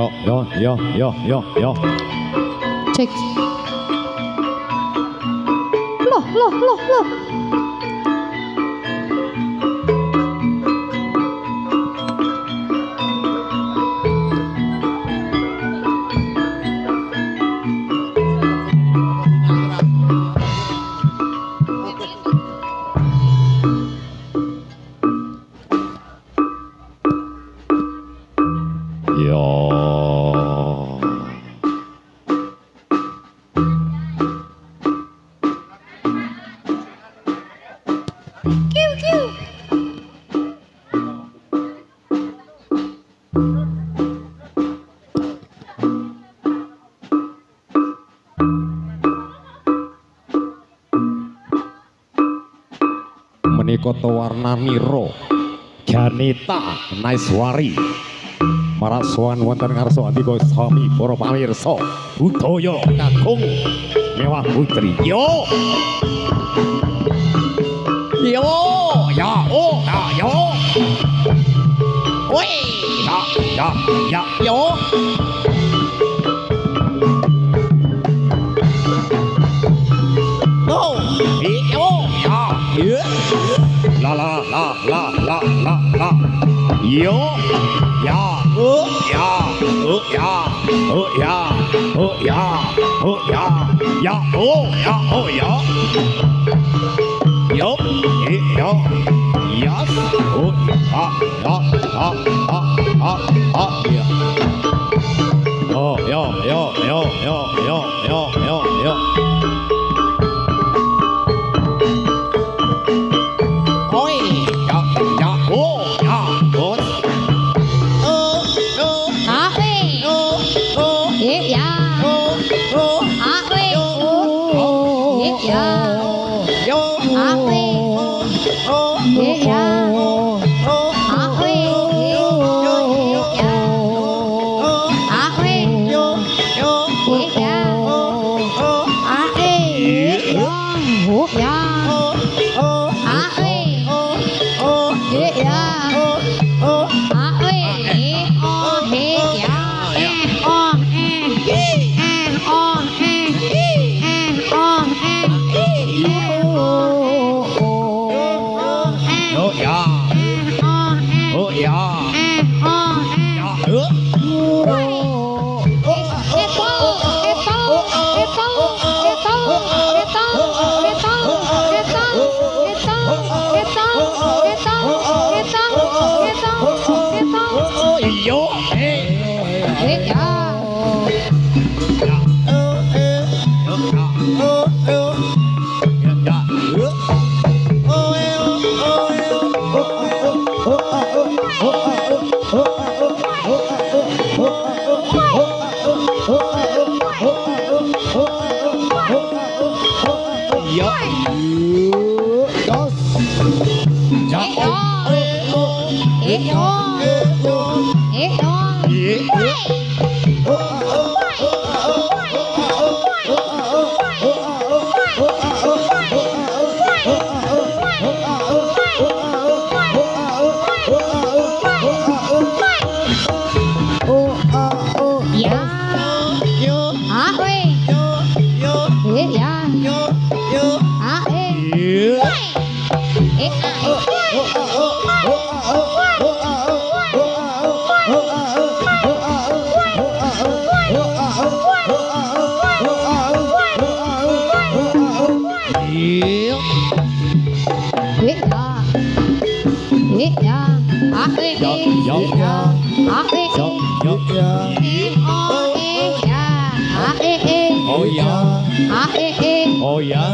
yo. Cek. Loh. Menika warna niro Janita Naiswari maraswan wonten ngarsa andika sami para pamirsa budaya kakung mewah putri yo yo woi ya yo no yo ya la yo ya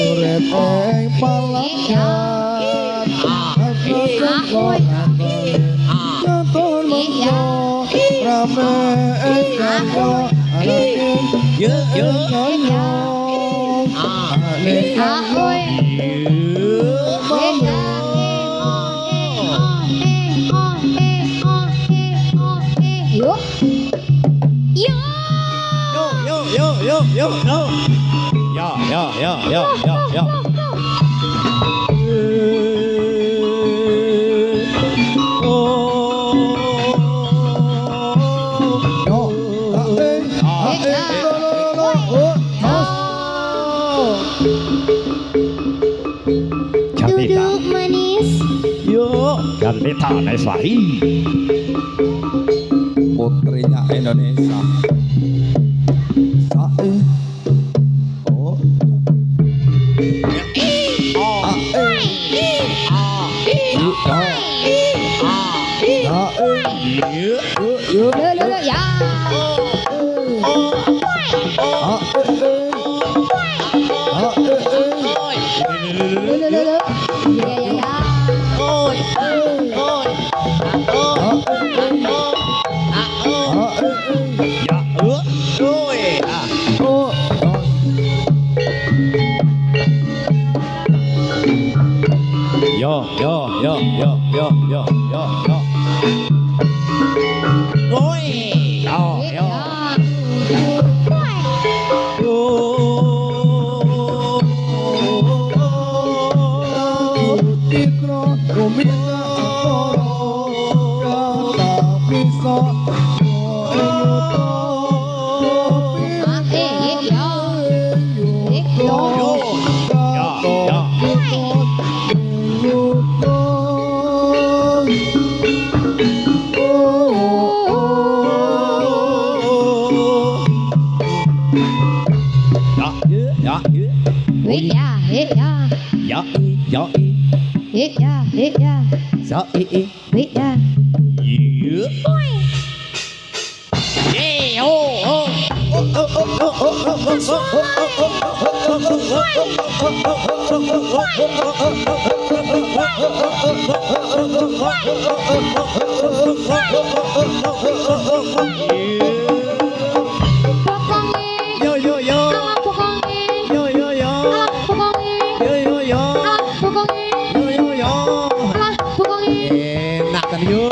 urip ing palagan aku kok nonton mengko rame ing kanggo anaking Yo yo. Yo. Ya. Duduk manis. Yo, Gandita Naiswari. Putrinya Indonesia. Sae. Oh. Ya. Yo. Ôi. Yo. Putra rumita kata bisa Enak kan yo.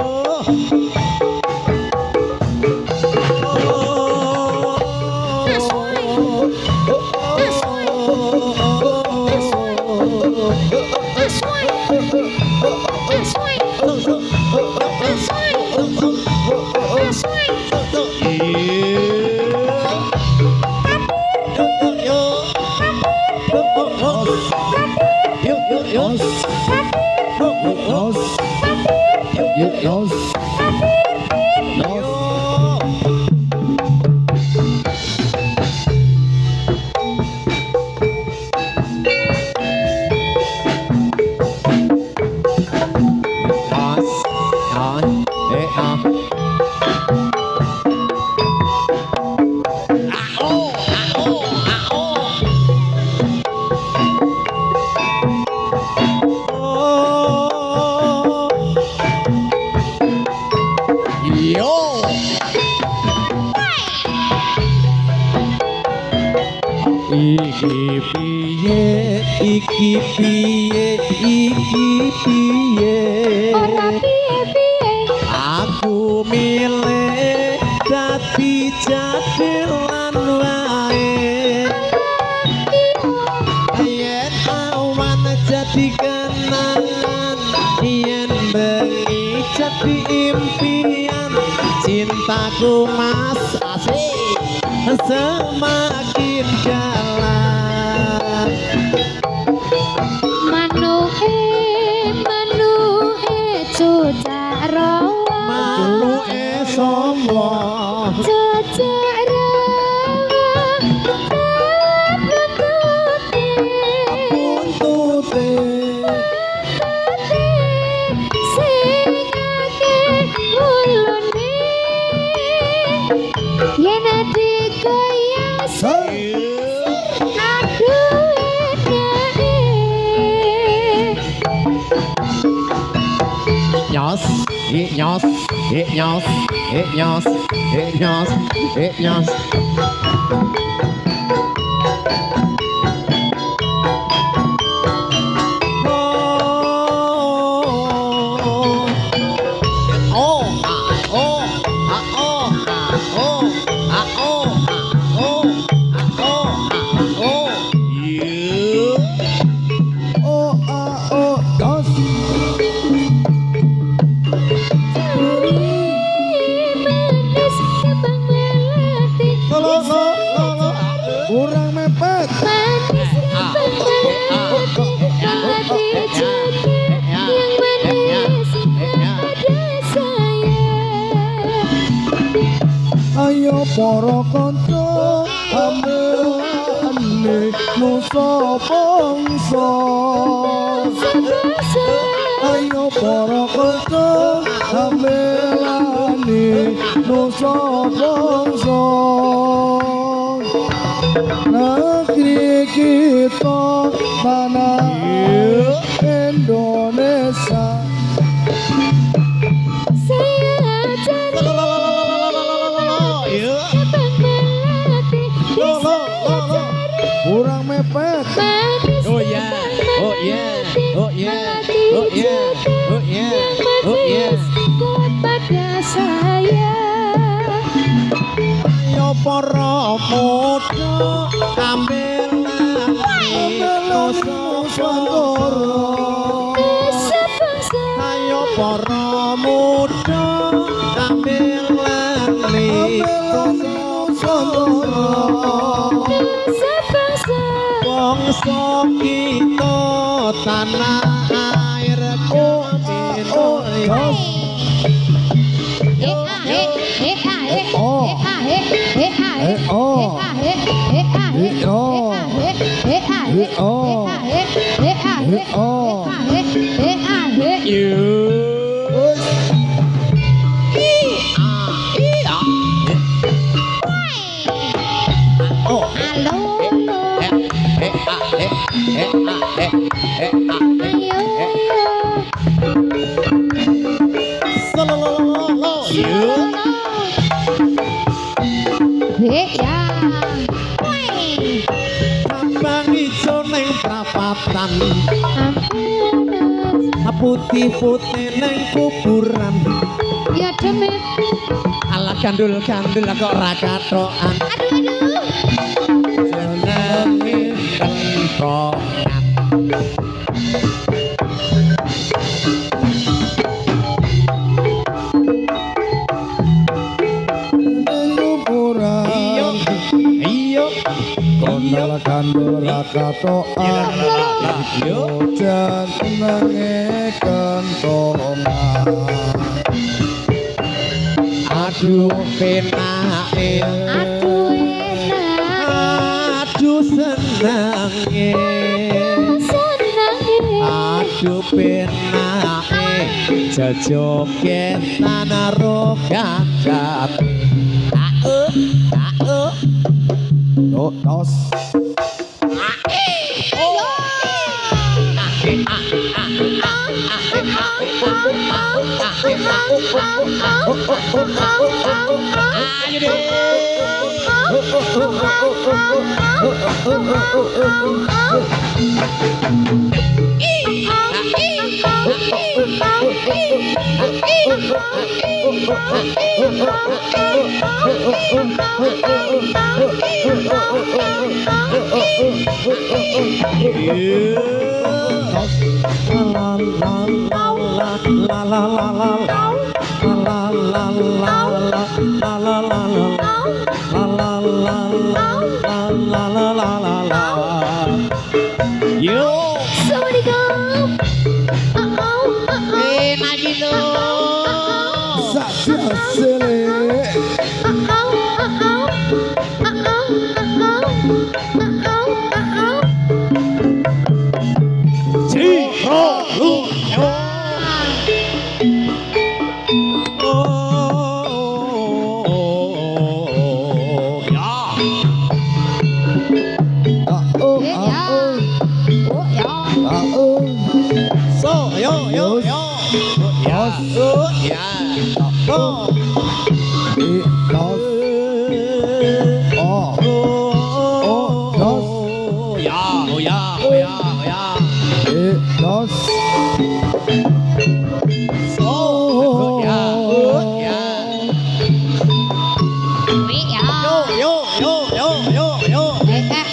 Iki piye Ora piye-piye. aku milih dadi jadilan wae yen awan jadi kenangan yen bengi jadi impian cintaku mas asik semakin jalan Manuke cocak rawa. manuke sombong Cocak rawa. buntute Sing akeh ulune. Yen ati koyo aduh Inyos, inyos, inyos, inyos, inyos. Oh oh dos. Manis kembang melati. Lo kurang mepet. Manis kembang melati. Hati cinta yang manis pada saya. Ayo para kanca ambane nusa bangsa. Sebangsa Ayo para kanca ambane nusa bangsa. Negeri kita tanah Indonesia. saya cari kembang melati. Kurang mepet. Manis Oh yeah, oh yeah, oh yeah, oh yeah, oh yeah, oh yeah. kepada saya. Ayo para muda ambil Sebangsa Ayo para muda ambil sebangsa bangsa kita tanah air Abang ijo neng prapatan putih-putih neng kuburan Ya demit. ala gandul-gandul kok ra katokan Aduh. jenenge kentongan iyo iyo Kondal kandul rakatoan iyo jenenge kentongan. aduh penake Aduh enak. aduh senenge Senang aduh penake jejogetan karo gagat Yo tos. ayo deh Yo, Assalamualaikum. Najilo. Saksi asli.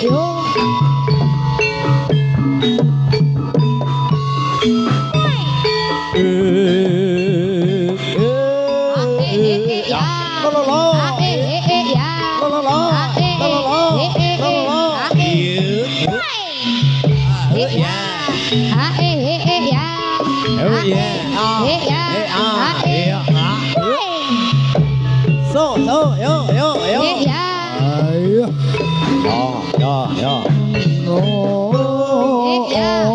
yo. Ya. Lo lo lo. Ya. Lo lo lo. Lo lo lo. Lo lo lo. So yo Ayo. No. Oh, Ya.